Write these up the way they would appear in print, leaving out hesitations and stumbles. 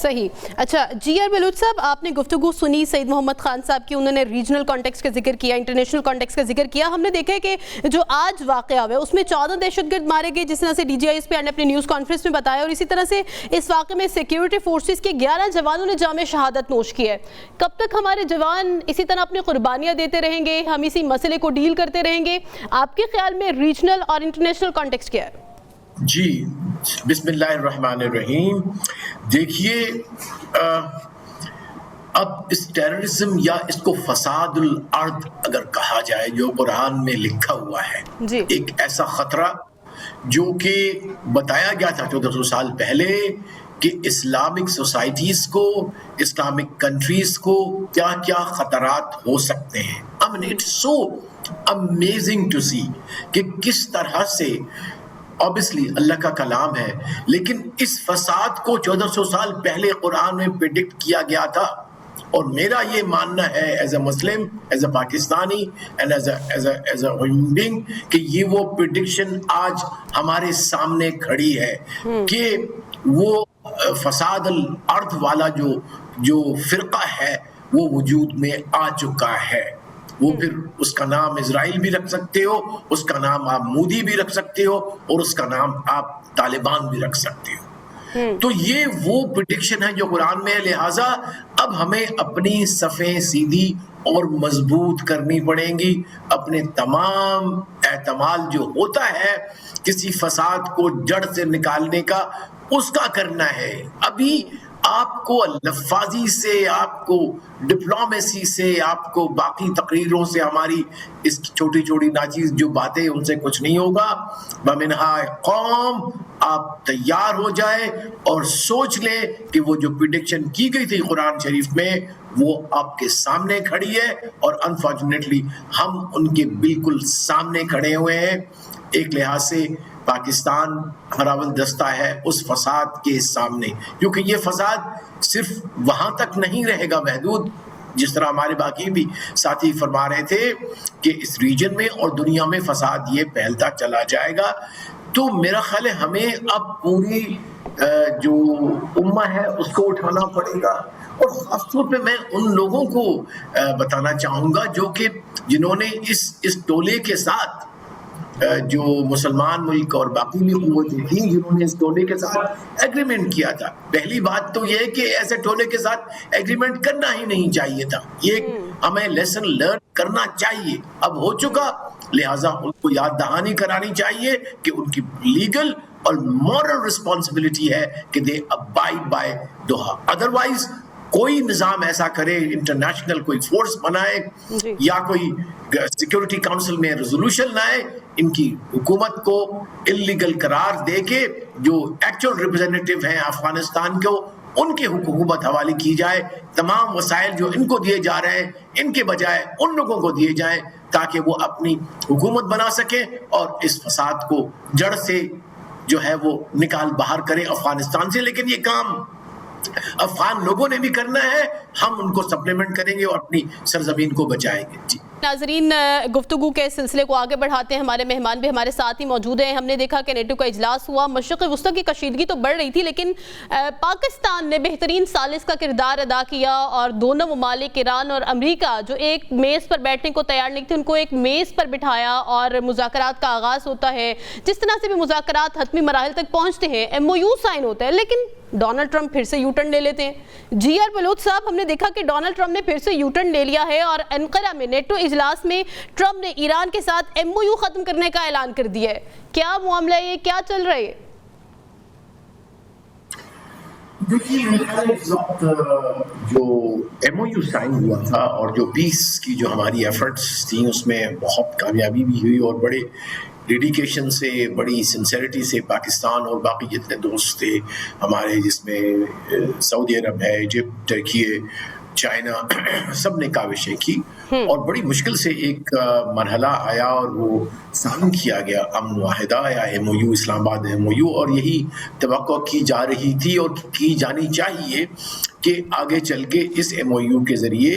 صحیح. اچھا جی آر بلوچ صاحب، آپ نے گفتگو سنی سعید محمد خان صاحب کی، انہوں نے ریجنل کانٹیکس کا ذکر کیا، انٹرنیشنل کانٹیکس کا ذکر کیا. ہم نے دیکھا ہے کہ جو آج واقعہ ہوا ہے اس میں 14 دہشت گرد مارے گئے، جس طرح سے D G I S P نے اپنی نیوز کانفرنس میں بتایا، اور اسی طرح سے اس واقعے میں سیکیورٹی فورسز کے 11 جوانوں نے جام شہادت نوش کی ہے. کب تک ہمارے جوان اسی طرح اپنی قربانیاں دیتے رہیں گے، ہم اسی مسئلے کو ڈیل کرتے رہیں گے؟ آپ کے خیال میں ریجنل اور انٹرنیشنل کانٹیکس کیا ہے؟ جی بسم اللہ الرحمن الرحیم. دیکھیے اب اس ٹیررزم یا اس کو فساد الارض اگر کہا جائے، جو قرآن میں لکھا ہوا ہے، ایک ایسا خطرہ جو کہ بتایا گیا تھا 1400 سال پہلے کہ اسلامک سوسائٹیز کو، اسلامک کنٹریز کو کیا کیا خطرات ہو سکتے ہیں. I mean it's so amazing to see کہ کس طرح سے obviously اللہ کا کلام ہے، لیکن اس فساد کو 1400 سال پہلے قرآن میں پریڈکٹ کیا گیا تھا. اور میرا یہ ماننا ہے as a Muslim, as a Pakistani and as a human being کہ یہ وہ پریڈکشن آج ہمارے سامنے کھڑی ہے کہ وہ فساد الارض والا جو فرقہ ہے وہ وجود میں آ چکا ہے. وہ پھر اس کا نام اسرائیل بھی رکھ سکتے ہو، اس کا نام آپ مودی بھی رکھ سکتے ہو، اور اس کا نام آپ طالبان بھی رکھ سکتے ہو. تو یہ وہ پریڈکشن ہے جو قرآن میں ہے. لہٰذا اب ہمیں اپنی صفیں سیدھی اور مضبوط کرنی پڑیں گی. اپنے تمام احتمال جو ہوتا ہے کسی فساد کو جڑ سے نکالنے کا، اس کا کرنا ہے. ابھی آپ کو لفاظی سے، آپ کو ڈپلومیسی سے، آپ کو باقی تقریروں سے، ہماری اس چھوٹی چھوٹی ناچیز جو باتیں ان سے کچھ نہیں ہوگا. بمنہا قوم آپ تیار ہو جائے اور سوچ لیں کہ وہ جو پریڈکشن کی گئی تھی قرآن شریف میں وہ آپ کے سامنے کھڑی ہے، اور انفارچونیٹلی ہم ان کے بالکل سامنے کھڑے ہوئے ہیں. ایک لحاظ سے پاکستان ہراول دستہ ہے اس فساد کے سامنے، کیونکہ یہ فساد صرف وہاں تک نہیں رہے گا محدود، جس طرح ہمارے باقی بھی ساتھی فرما رہے تھے کہ اس ریجن میں اور دنیا میں فساد یہ پھیلتا چلا جائے گا. تو میرا خیال ہے ہمیں اب پوری جو امہ ہے اس کو اٹھانا پڑے گا. اور خاص طور پہ میں ان لوگوں کو بتانا چاہوں گا جو کہ جنہوں نے اس ٹولے کے ساتھ، جو مسلمان ملک اور باقی بھی قوتیں تھیں جنہوں نے اس ٹولے کے ساتھ ایگریمنٹ کیا تھا. پہلی بات تو یہ ہے کہ ایسے ٹولے کے ساتھ ایگریمنٹ کرنا ہی نہیں چاہیے تھا. یہ ہمیں لیسن لرن کرنا چاہیے، اب ہو چکا، لہٰذا ان کو یاد دہانی کرانی چاہیے کہ ان کی لیگل اور مورل رسپانسبلٹی ہے کہ دے ابائڈ بائی دوہا. ادروائز کوئی نظام ایسا کرے، انٹرنیشنل کوئی فورس بنائے یا کوئی سیکیورٹی کاؤنسل میں ریزولوشن لائے، ان کی حکومت کو اللیگل قرار دے کے جو ایکچوئل ریپرزینٹیو ہیں افغانستان کو ان کی حکومت حوالے کی جائے. تمام وسائل جو ان کو دیے جا رہے ہیں ان کے بجائے ان لوگوں کو دیے جائیں تاکہ وہ اپنی حکومت بنا سکیں اور اس فساد کو جڑ سے جو ہے وہ نکال باہر کریں افغانستان سے. لیکن یہ کام افغان لوگوں نے بھی کرنا ہے، ہم ان کو سپلیمنٹ کریں گے اور اپنی سرزمین کو بچائیں گے. جی ناظرین، گفتگو کے سلسلے کو آگے بڑھاتے ہیں. ہمارے مہمان بھی ہمارے ساتھ ہی موجود ہیں. ہم نے دیکھا کہ نیٹو کا اجلاس ہوا، مشرق وسطی کی کشیدگی تو بڑھ رہی تھی، لیکن پاکستان نے بہترین ثالث کا کردار ادا کیا اور دونوں ممالک ایران اور امریکہ جو ایک میز پر بیٹھنے کو تیار نہیں تھے ان کو ایک میز پر بٹھایا اور مذاکرات کا آغاز ہوتا ہے. جس طرح سے بھی مذاکرات حتمی مراحل تک پہنچتے ہیں، ایم او یو سائن ہوتا ہے، لیکن ڈونلڈ ٹرمپ پھر سے یو ٹرن لے لیتے ہیں. جی آر بلوچ صاحب، ہم نے دیکھا کہ ڈونلڈ ٹرمپ نے پھر سے یو ٹرن لے لیا ہے اور انقرہ میں نیٹو اجلاس میں ٹرمپ نے ایران کے ساتھ ایم او یو ختم کرنے کا اعلان کر دیا ہے. کیا معاملہ ہے، کیا چل رہا ہے؟ دیکھیے اس وقت جو ایم او یو سائن ہوا تھا اور جو پیس کی جو ہماری ایفرٹس تھیں اس میں بہت کامیابی بھی ہوئی اور بڑے ڈیڈیکیشن سے، بڑی سنسیریٹی سے پاکستان اور باقی جتنے دوست تھے ہمارے، جس میں سعودی عرب ہے، ایجپٹ، ٹرکی، چائنا، سب نے کاوشیں کی اور بڑی مشکل سے ایک مرحلہ آیا اور وہ سائن کیا گیا امن معاہدہ یا ایم او یو، اسلام آباد ایم او یو. اور یہی توقع کی جا رہی تھی اور کی جانی چاہیے کہ آگے چل کے اس ایم او یو کے ذریعے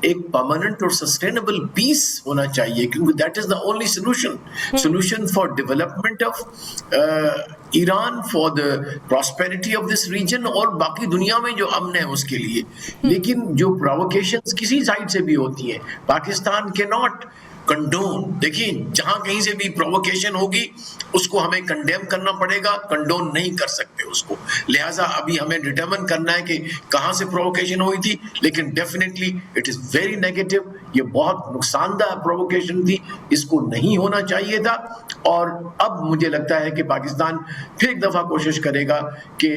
ایک پرماننٹ اور سسٹینیبل پیس ہونا چاہیے، کیونکہ that is the only solution for development of Iran for the prosperity of this region اور باقی دنیا میں جو امن ہے اس کے لیے. لیکن جو پرووکیشنز کسی سائڈ سے بھی ہوتی ہیں, پاکستان کے ناٹ کنڈون. دیکھیں جہاں کہیں سے بھی پرووکیشن ہوگی اس کو ہمیں کنڈیم کرنا پڑے گا, کنڈون نہیں کر سکتے اس کو. لہٰذا ابھی ہمیں ڈٹرمن کرنا ہے کہ کہاں سے پرووکیشن ہوئی تھی, لیکن definitely it is very negative. یہ بہت نقصان دہ پرووکیشن تھی, اس کو نہیں ہونا چاہیے تھا. اور اب مجھے لگتا ہے کہ پاکستان پھر ایک دفعہ کوشش کرے گا کہ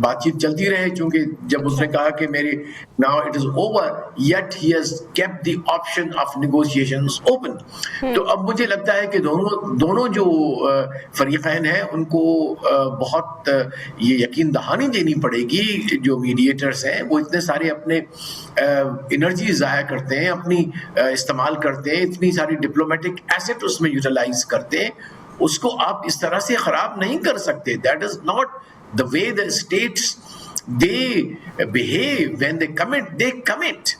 بات چیت چلتی رہے, چونکہ جب اس نے کہا کہ میری now it is over yet he has kept the option of negotiations open. تو اب مجھے لگتا ہے کہ دونوں جو فریقین ہیں ان کو بہت یہ یقین دہانی دینی پڑے گی. جو میڈیٹرز ہیں وہ اتنے سارے اپنے انرجی ضائع کرتے ہیں, اپنی استعمال کرتے ہیں, اتنی ساری ڈپلومیٹک ایسٹ اس میں یوٹیلائز کرتے ہیں, اس کو آپ اس طرح سے خراب نہیں کر سکتے. That is not the way the states they behave when they commit